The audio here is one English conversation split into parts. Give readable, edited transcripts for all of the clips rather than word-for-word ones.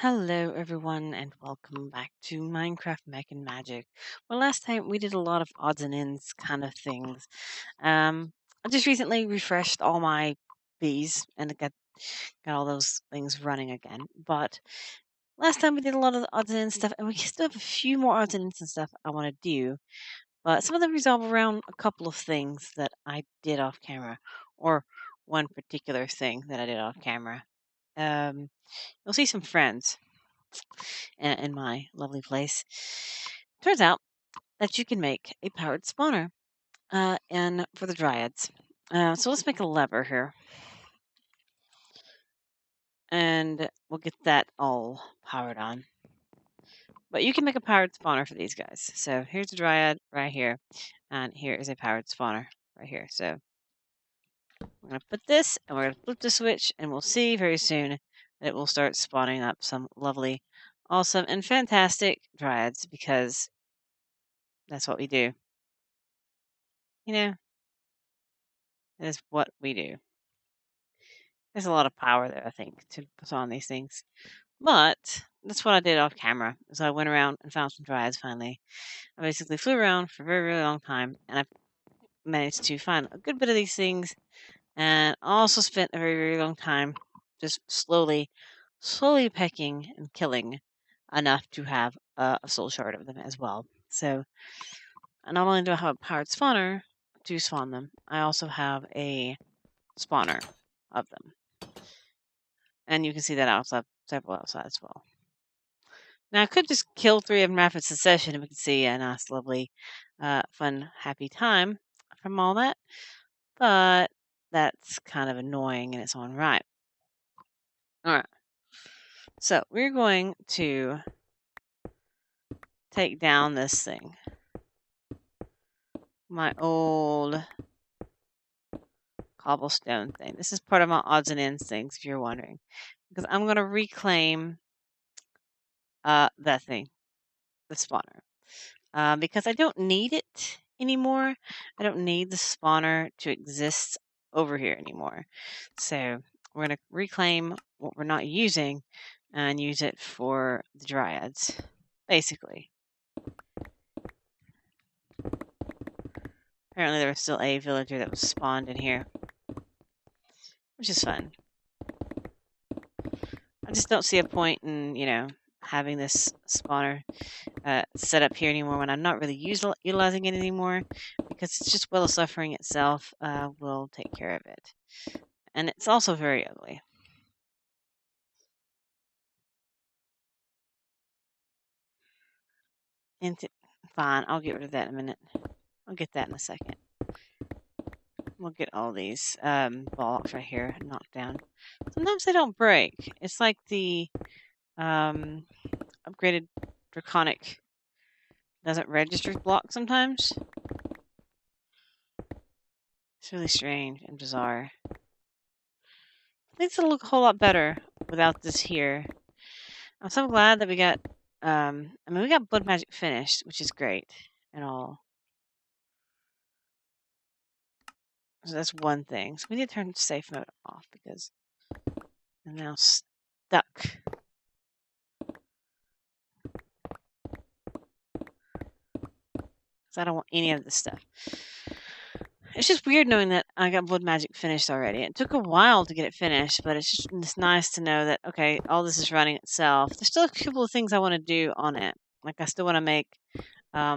Hello, everyone, and welcome back to Minecraft Mech and Magic. Well, last time we did a lot of odds and ends kind of things. I just recently refreshed all my bees and got all those things running again. But last time we did a lot of the odds and ends stuff, and we still have a few more odds and ends and stuff I want to do. But some of them resolve around a couple of things that I did off camera, or one particular thing that I did off camera. Um, you'll see some friends in my lovely place. Turns out that you can make a powered spawner and for the dryads. So let's make a lever here. And we'll get that all powered on. But you can make a powered spawner for these guys. So here's a dryad right here. And here is a powered spawner right here. So we're going to put this and we're going to flip the switch. And we'll see very soon that it will start spawning up some lovely, awesome, and fantastic dryads. Because that's what we do. You know, that is what we do. There's a lot of power there, I think, to put on these things. But that's what I did off camera. So I went around and found some dryads finally. I basically flew around for a very, very long time, and I managed to find a good bit of these things, and also spent a very, very long time just slowly pecking and killing enough to have a soul shard of them as well. So not only do I have a powered spawner to spawn them, I also have a spawner of them. And you can see that outside, several outside as well. Now, I could just kill 3 of them rapid succession and we could see a nice, lovely, fun, happy time from all that. But that's kind of annoying in its own right. Alright. So, we're going to take down this thing. My old cobblestone thing. This is part of my odds and ends things, if you're wondering. Because I'm going to reclaim that thing, the spawner. Because I don't need it anymore. I don't need the spawner to exist over here anymore. So we're going to reclaim what we're not using and use it for the dryads, basically. Apparently there was still a villager that was spawned in here, which is fun. I just don't see a point in, having this spawner set up here anymore when I'm not really utilizing it anymore, because it's just Will of Suffering itself will take care of it. And it's also very ugly. Fine, I'll get rid of that in a minute. I'll get that in a second. We'll get all these blocks right here knocked down. Sometimes they don't break. It's like the upgraded draconic doesn't register block sometimes. It's really strange and bizarre. I think it'll look a whole lot better without this here. I'm so glad that we got we got blood magic finished, which is great and all. So that's one thing. So we need to turn safe mode off because I'm now stuck. I don't want any of this stuff. It's just weird knowing that I got blood magic finished already. It took a while to get it finished, but it's nice to know that, okay, all this is running itself. There's still a couple of things I want to do on it. Like, I still want to make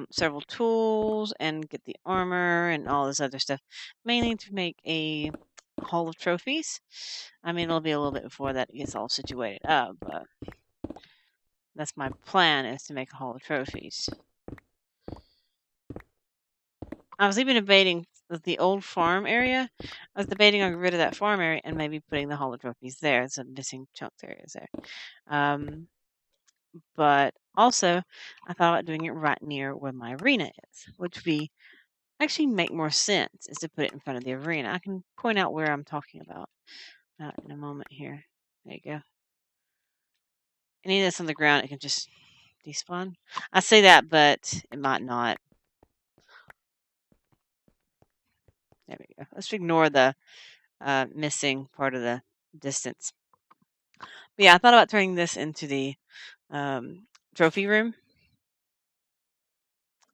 several tools and get the armor and all this other stuff. Mainly to make a hall of trophies. I mean, it'll be a little bit before that gets all situated up, but that's my plan, is to make a hall of trophies. I was even debating the old farm area. I was debating on getting rid of that farm area and maybe putting the holo trophies there. It's a missing chunk areas there. But also, I thought about doing it right near where my arena is, which would be actually make more sense is to put it in front of the arena. I can point out where I'm talking about in a moment here. There you go. Any of this on the ground, it can just despawn. I say that, but it might not. There we go. Let's ignore the missing part of the distance. But yeah, I thought about turning this into the trophy room.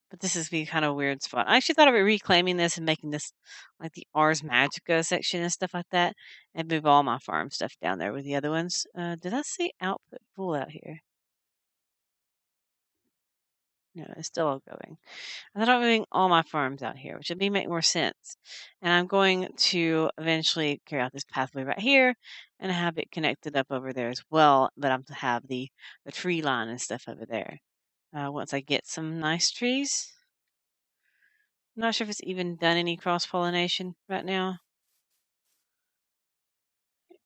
But this is be kind of a weird spot. I actually thought about reclaiming this and making this like the Ars Magica section and stuff like that, and move all my farm stuff down there with the other ones. Did I say output full out here? No, it's still all going. I thought about moving all my farms out here, which would be make more sense. And I'm going to eventually carry out this pathway right here and have it connected up over there as well. But I'm to have the tree line and stuff over there. Once I get some nice trees. I'm not sure if it's even done any cross-pollination right now.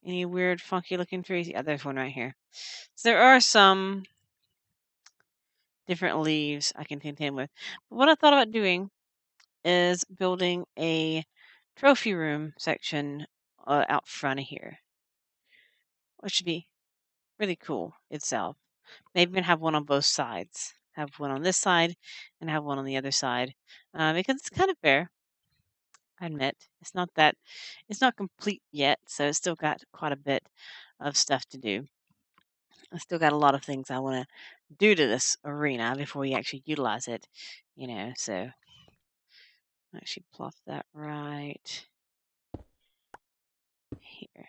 Any weird, funky looking trees? Yeah, there's one right here. So there are some different leaves I can contend with. But what I thought about doing is building a trophy room section out front of here, which would be really cool itself. Maybe even have one on both sides. Have one on this side and have one on the other side, because it's kind of fair. I admit it's not complete yet, so it's still got quite a bit of stuff to do. I still got a lot of things I want to do to this arena before we actually utilize it, so actually plop that right here.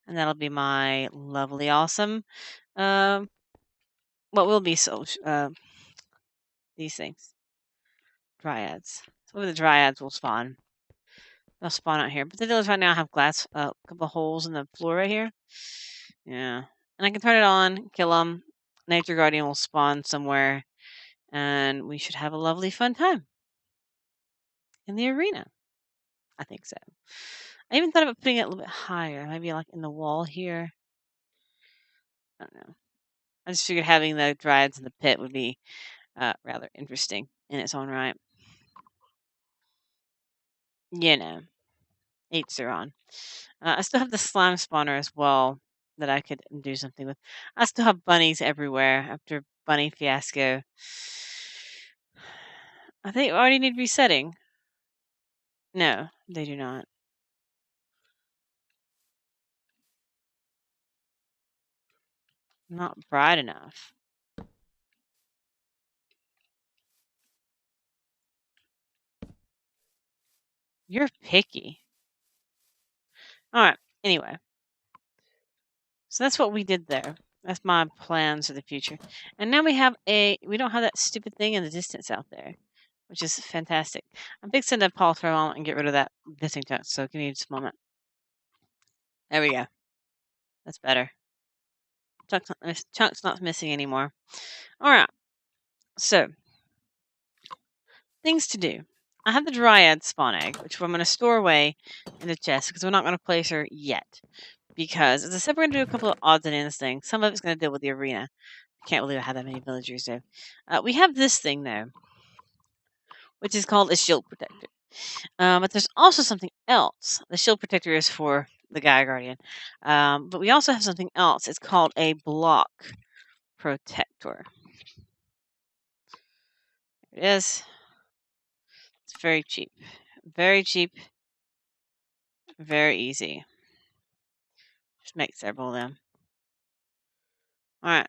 And that'll be my lovely, awesome, what will be these things, dryads. So the dryads will spawn. They'll spawn out here. But the deal is right now I have glass, a couple of holes in the floor right here. Yeah. And I can turn it on, kill them. Nature Guardian will spawn somewhere. And we should have a lovely, fun time in the arena. I think so. I even thought about putting it a little bit higher. Maybe like in the wall here. I don't know. I just figured having the dryads in the pit would be rather interesting in its own right. Each their own. I still have the slime spawner as well that I could do something with. I still have bunnies everywhere after bunny fiasco. I think already need resetting. No, they do not. Not bright enough. You're picky. Alright, anyway. So that's what we did there. That's my plans for the future. And now we don't have that stupid thing in the distance out there, which is fantastic. I'm fixing to pause for a moment and get rid of that missing chunk, so give me just a moment. There we go. That's better. Chunk's not missing anymore. Alright, so things to do. I have the Dryad spawn egg, which I'm going to store away in the chest because we're not going to place her yet. Because, as I said, we're going to do a couple of odds and ends things. Some of it's going to deal with the arena. I can't believe I had that many villagers there. We have this thing, though, which is called a shield protector. But there's also something else. The shield protector is for the Gaia Guardian. But we also have something else. It's called a block protector. There it is. It's very cheap. Very cheap. Very easy. Just make several of them. Alright.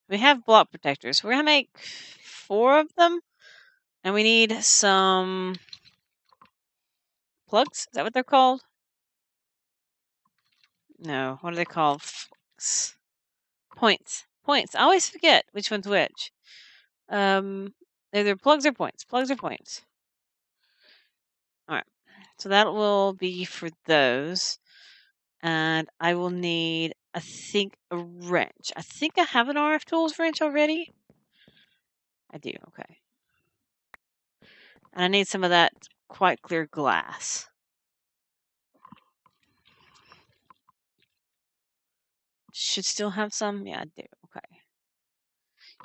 We have block protectors. We're going to make 4 of them. And we need some plugs. Is that what they're called? No. What are they called? Points. Points. I always forget which one's which. Either plugs or points. Plugs or points. Alright. So that will be for those. And I will need, I think, a wrench. I think I have an RF Tools wrench already. I do. Okay. And I need some of that quite clear glass. Should still have some? Yeah, I do. Okay.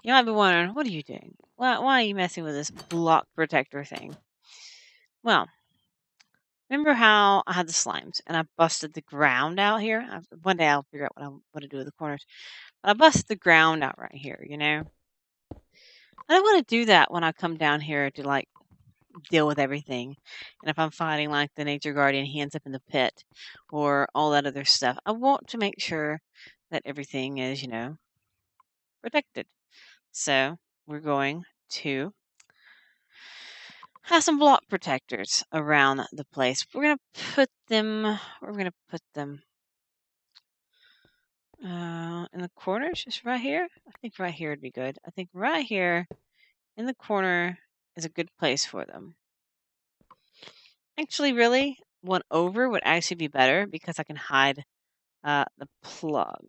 You might be wondering, what are you doing? Why are you messing with this block protector thing? Well, remember how I had the slimes and I busted the ground out here? One day I'll figure out what I want to do with the corners. But I busted the ground out right here, I don't want to do that when I come down here to, like, deal with everything. And if I'm fighting like the nature guardian, he ends up in the pit or all that other stuff. I want to make sure that everything is, protected. So we're going to have some block protectors around the place. We're going to put them, we're going to put them in the corners, just right here. I think right here would be good. I think right here in the corner is a good place for them. Actually, really, one over would actually be better because I can hide the plug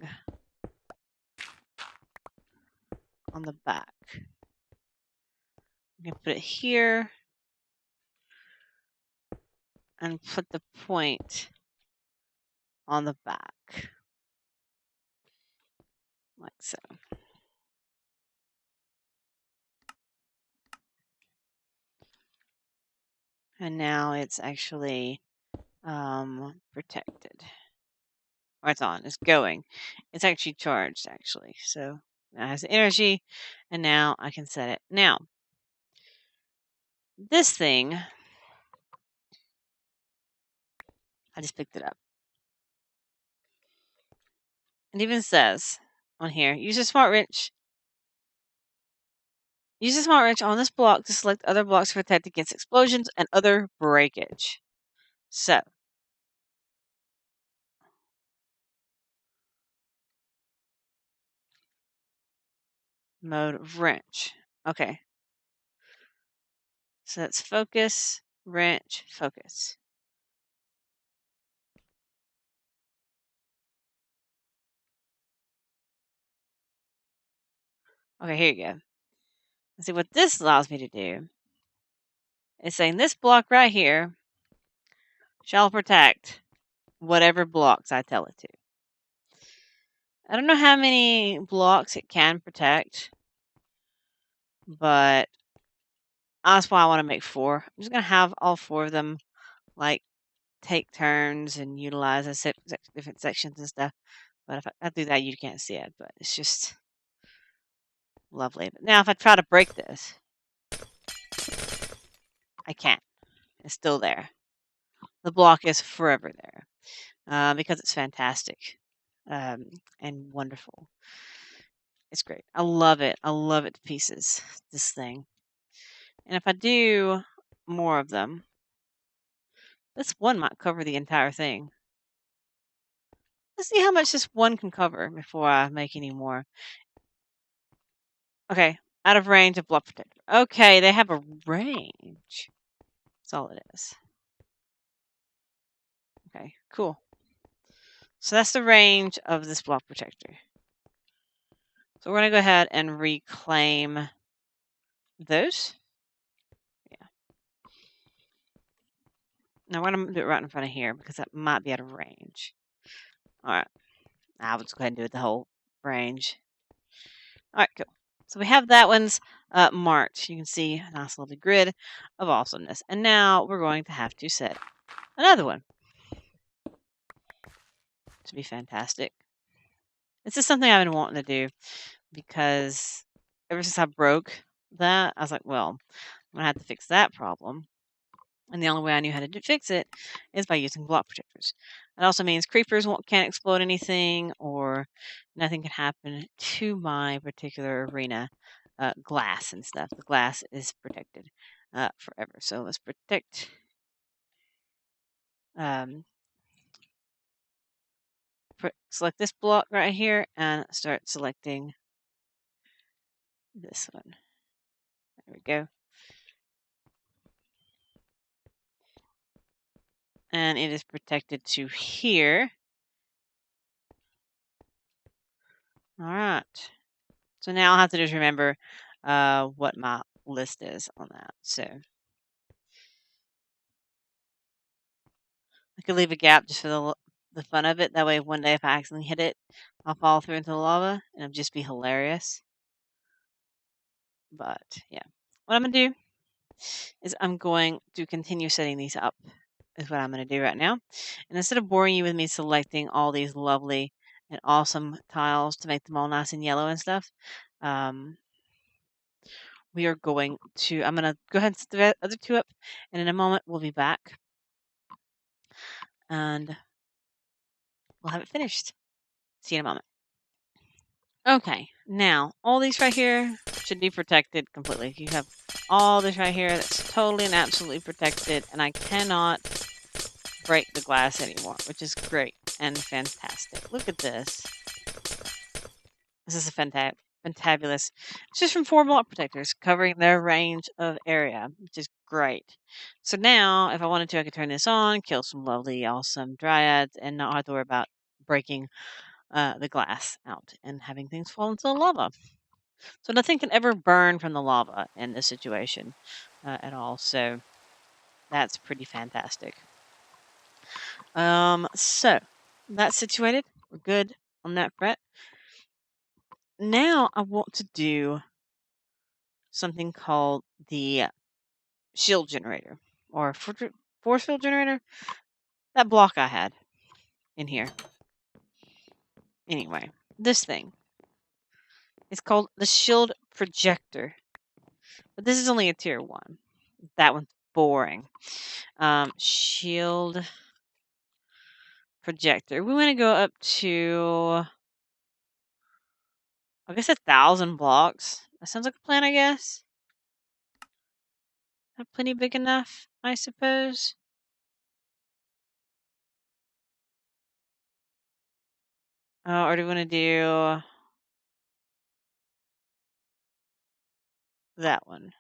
on the back. I'm going to put it here and put the point on the back, like so. And now it's actually protected. Or it's on, it's going. It's actually charged, actually. So now it has energy, and now I can set it. Now, this thing, I just picked it up. It even says on here, use a smart wrench. Use a smart wrench on this block to select other blocks to protect against explosions and other breakage. So, mode of wrench. Okay. So that's focus, wrench, focus. Okay, here you go. Let's see what this allows me to do. It's saying this block right here shall protect whatever blocks I tell it to. I don't know how many blocks it can protect, but that's why I want to make 4. I'm just going to have all 4 of them, like, take turns and utilize different sections and stuff. But if I do that, you can't see it, but it's just lovely. But now if I try to break this, I can't. It's still there. The block is forever there because it's fantastic and wonderful. It's great. I love it. I love it to pieces, this thing. And if I do more of them, this one might cover the entire thing. Let's see how much this one can cover before I make any more. Okay, out of range of block protector. Okay, they have a range. That's all it is. Okay, cool. So that's the range of this block protector. So we're going to go ahead and reclaim those. Yeah. Now we're going to do it right in front of here because that might be out of range. All right. I'll just go ahead and do it the whole range. All right, cool. So we have that one's marked. You can see a nice little grid of awesomeness. And now we're going to have to set another one to be fantastic. This is something I've been wanting to do because ever since I broke that, I was like, well, I'm going to have to fix that problem. And the only way I knew how to fix it is by using block protectors. It also means creepers can't explode anything or nothing can happen to my particular arena. Glass and stuff. The glass is protected forever. So let's protect. Select this block right here and start selecting this one. There we go. And it is protected to here. All right. So now I'll have to just remember what my list is on that. So I could leave a gap just for the fun of it. That way one day if I accidentally hit it, I'll fall through into the lava and it'll just be hilarious. But yeah, what I'm going to do is I'm going to continue setting these up is what I'm going to do right now. And instead of boring you with me selecting all these lovely and awesome tiles to make them all nice and yellow and stuff, we're we are going to, I'm going to go ahead and set the other two up, and in a moment we'll be back and we'll have it finished. See you in a moment. Okay, now all these right here should be protected completely. You have all this right here that's totally and absolutely protected, and I cannot break the glass anymore, which is great and fantastic. Look at this. This is a fantabulous. It's just from 4 block protectors covering their range of area, which is great. So now, if I wanted to, I could turn this on, kill some lovely, awesome dryads, and not have to worry about breaking the glass out and having things fall into the lava. So nothing can ever burn from the lava in this situation at all. So that's pretty fantastic. So that's situated. We're good on that front. Now I want to do something called the shield generator or force field generator. That block I had in here. Anyway, this thing is called the shield projector. But this is only a tier 1. That one's boring. Shield projector. We want to go up to, I guess, 1,000 blocks. That sounds like a plan, I guess. Not plenty big enough, I suppose. Or do we want to do that one?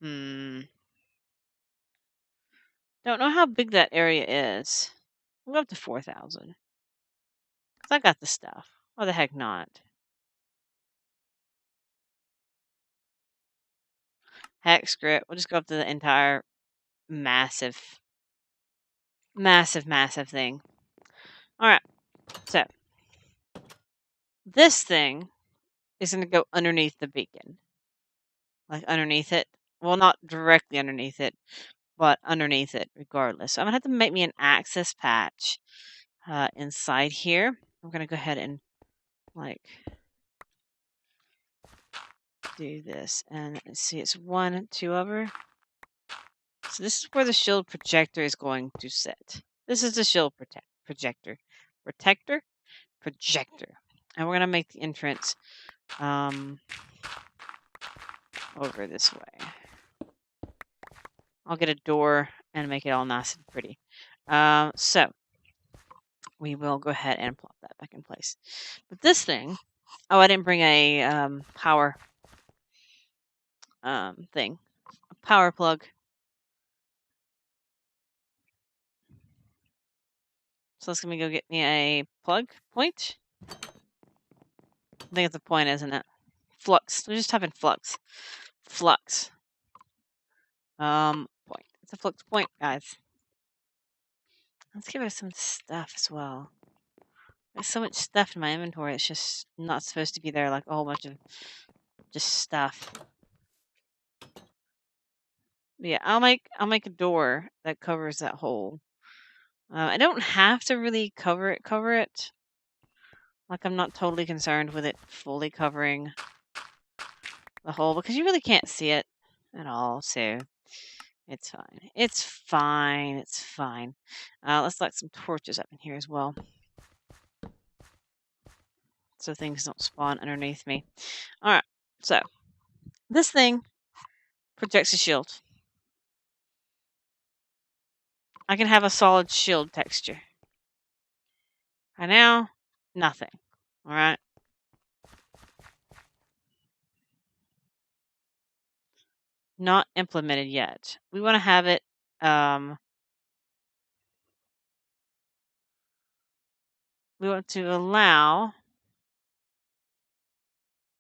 Don't know how big that area is. We'll go up to 4,000. Because I got the stuff. Why the heck not? Heck, screw it. We'll just go up to the entire massive thing. Alright. So, this thing is going to go underneath the beacon. Like underneath it. Well, not directly underneath it, but underneath it regardless. So I'm going to have to make me an access patch inside here. I'm going to go ahead and like do this. And let's see, it's 1, 2 over. So this is where the shield projector is going to sit. This is the shield projector. Projector. And we're going to make the entrance over this way. I'll get a door and make it all nice and pretty. So we will go ahead and plop that back in place. But this thing, oh, I didn't bring a power thing, a power plug. So let's go get me a plug point. I think it's a point, isn't it? Flux. We just type in flux. Flux. Point. It's a flux point, guys. Let's give it some stuff as well. There's so much stuff in my inventory. It's just not supposed to be there. Like a whole bunch of just stuff. Yeah, I'll make a door that covers that hole. I don't have to really cover it. Like I'm not totally concerned with it fully covering the hole because you really can't see it at all. So it's fine. It's fine. It's fine. Let's light some torches up in here as well, so things don't spawn underneath me. All right. So this thing projects a shield. I can have a solid shield texture. Right now, nothing. All right. Not implemented yet. We want to have it. We want to allow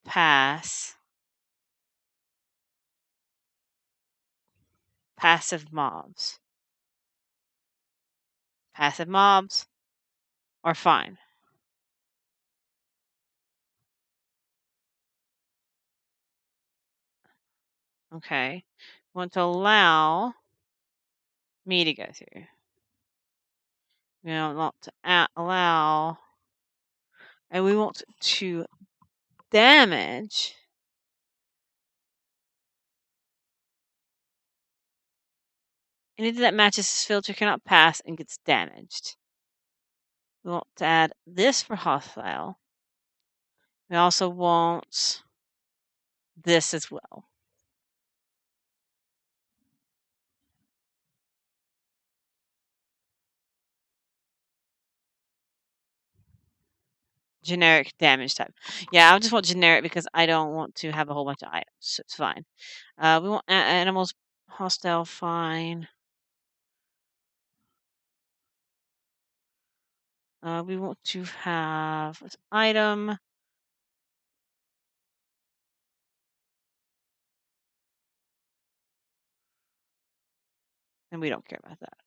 passive mobs. Passive mobs are fine. Okay. Want to allow me to go through. We don't want to allow, and we want to damage anything that matches this filter cannot pass and gets damaged. We want to add this for hostile. We also want this as well. Generic damage type. Yeah, I just want generic because I don't want to have a whole bunch of items. So it's fine. We want animals hostile fine. We want to have this item. And we don't care about that.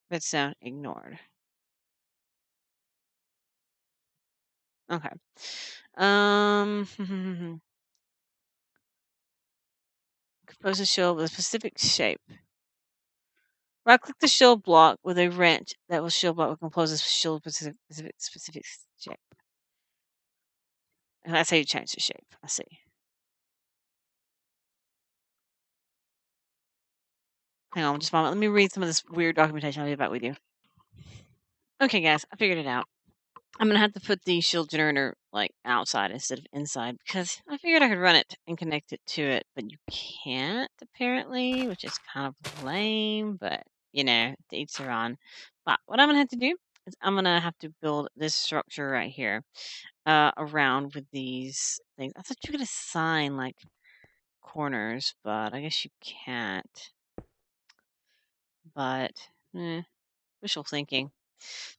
Redstone ignored. Okay. Compose a shield with a specific shape. Right click the shield block with a wrench that will shield block will compose a shield with a specific shape. And that's how you change the shape. I see. Hang on just a moment. Let me read some of this weird documentation. I'll be back with you. Okay, guys, I figured it out. I'm gonna have to put the shield generator like outside instead of inside because I figured I could run it and connect it to it, but you can't apparently, which is kind of lame. But you know, to each their own. But what I'm gonna have to do is I'm gonna have to build this structure right here around with these things. I thought you could assign like corners, but I guess you can't. But wishful thinking.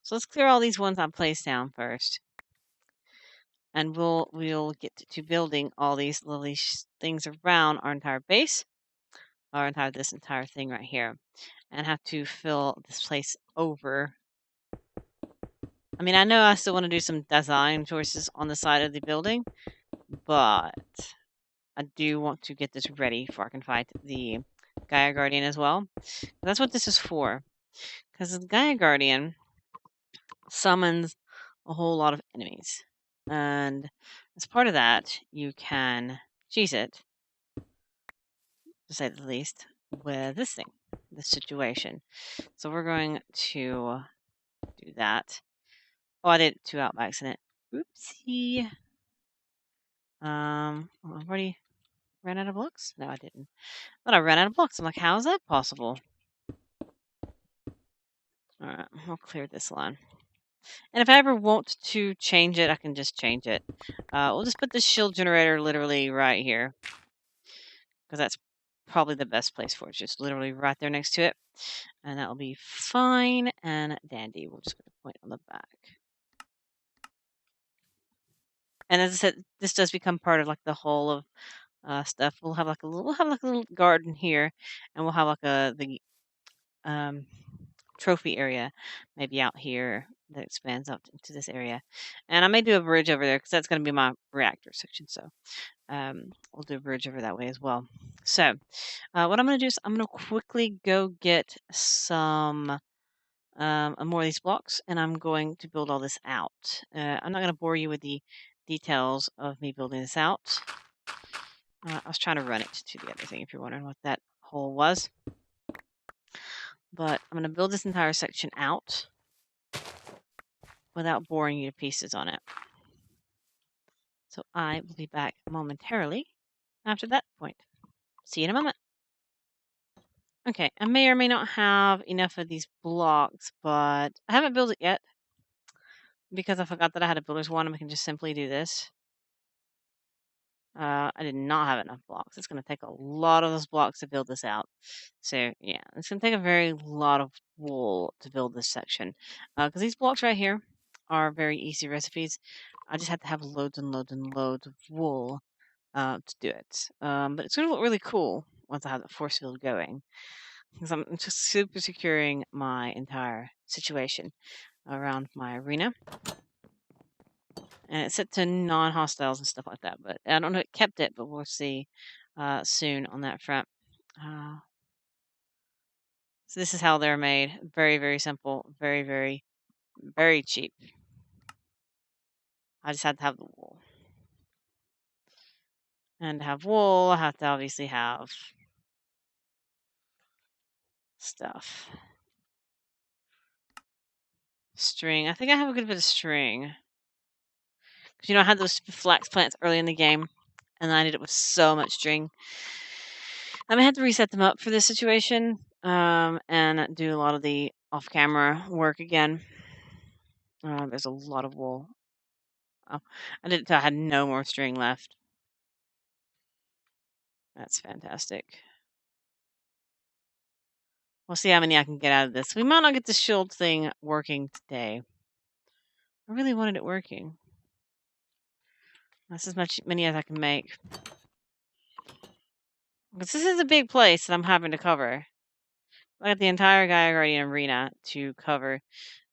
So let's clear all these ones I placed down first. And we'll get to building all these little things around our entire base, this entire thing right here, and have to fill this place over. I mean, I know I still want to do some design choices on the side of the building, but I do want to get this ready before I can fight the Gaia Guardian as well. That's what this is for, because the Gaia Guardian summons a whole lot of enemies, and as part of that, you can cheese it, to say the least, with this thing, this situation. So we're going to do that. Oh, I did 2 out by accident. Oopsie. I've already ran out of blocks? No, I didn't. But I ran out of blocks. I'm like, how is that possible? Alright, I'll clear this line. And if I ever want to change it, I can just change it. We'll just put the shield generator literally right here, because that's probably the best place for it. Just literally right there next to it. And that will be fine and dandy. We'll just put a point on the back. And as I said, this does become part of like the whole of stuff. We'll have like a little garden here, and we'll have like the trophy area maybe out here that expands out into this area. And I may do a bridge over there because that's going to be my reactor section. So we'll do a bridge over that way as well. So what I'm going to do is I'm going to quickly go get some more of these blocks, and I'm going to build all this out. I'm not going to bore you with the details of me building this out. I was trying to run it to the other thing if you're wondering what that hole was. But I'm going to build this entire section out without boring you to pieces on it. So I will be back momentarily after that point. See you in a moment. Okay, I may or may not have enough of these blocks, but I haven't built it yet because I forgot that I had a builder's one and we can just simply do this. I did not have enough blocks. It's going to take a lot of those blocks to build this out. So yeah, it's going to take a very lot of wool to build this section. Because these blocks right here are very easy recipes. I just have to have loads and loads and loads of wool to do it. But it's going to look really cool once I have the force field going. Because I'm just super securing my entire situation around my arena. And it's set to non-hostiles and stuff like that. But I don't know, it kept it, but we'll see soon on that front. So this is how they're made. Very, very simple. Very, very, very cheap. I just had to have the wool. And to have wool, I have to obviously have stuff. String. I think I have a good bit of string. Because, I had those flax plants early in the game. And I ended up with so much string. I'm going to have to reset them up for this situation. And do a lot of the off-camera work again. There's a lot of wool. Oh, I did it till I had no more string left. That's fantastic. We'll see how many I can get out of this. We might not get the shield thing working today. I really wanted it working. That's as many as I can make. Because this is a big place that I'm having to cover. I got the entire Gaia Guardian arena to cover.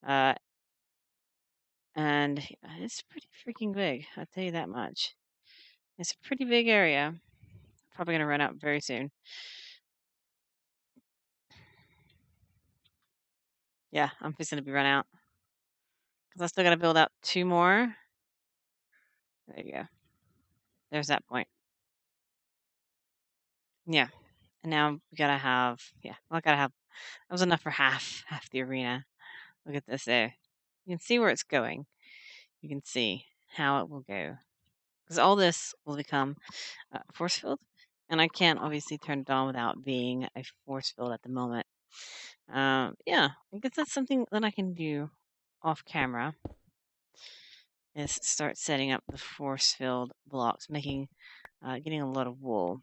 And it's pretty freaking big. I'll tell you that much. It's a pretty big area. Probably going to run out very soon. Yeah, I'm just going to be run out. Because I still got to build out 2 more. There you go. There's that point. Yeah. And now we got to have... Yeah, well, I got to have... That was enough for half the arena. Look at this there. You can see where it's going. You can see how it will go. Because all this will become a force field. And I can't obviously turn it on without being a force field at the moment. Yeah, I guess that's something that I can do off camera. Is start setting up the force field blocks, getting a lot of wool.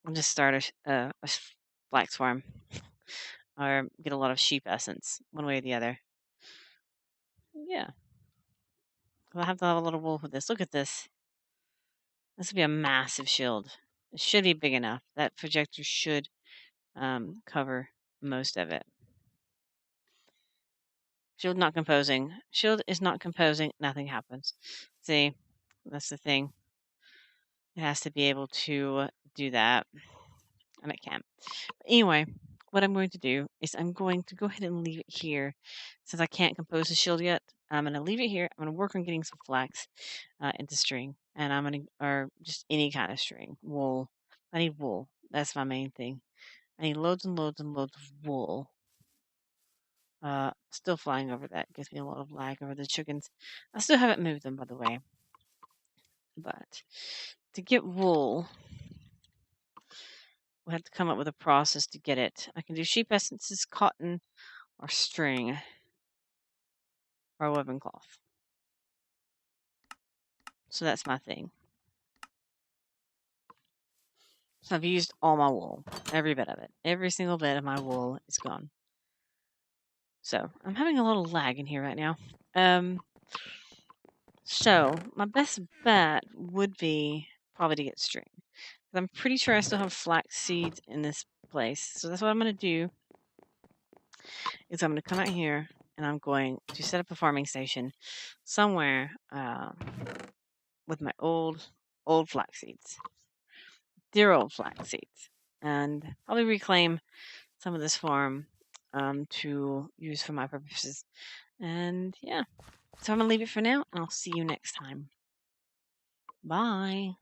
I'll just start a flax farm. Or get a lot of sheep essence, one way or the other. Yeah. I'll have to have a lot of wool for this. Look at this. This will be a massive shield. It should be big enough. That projector should cover most of it. Shield not composing. Shield is not composing. Nothing happens. See, that's the thing. It has to be able to do that. And it can. But anyway, what I'm going to do is I'm going to go ahead and leave it here. Since I can't compose the shield yet, I'm going to leave it here. I'm going to work on getting some flax into string. And I'm going to, or just any kind of string. Wool. I need wool. That's my main thing. I need loads and loads and loads of wool. Still flying over that. Gives me a lot of lag over the chickens. I still haven't moved them, by the way. But to get wool, we'll have to come up with a process to get it. I can do sheep essences, cotton, or string, or woven cloth. So that's my thing. So I've used all my wool. Every bit of it. Every single bit of my wool is gone. So I'm having a little lag in here right now. So my best bet would be probably to get string. I'm pretty sure I still have flax seeds in this place. So that's what I'm going to do. Is I'm going to come out here and I'm going to set up a farming station somewhere with my old flax seeds. Dear old flax seeds. And probably reclaim some of this farm to use for my purposes. And yeah. So I'm going to leave it for now and I'll see you next time. Bye.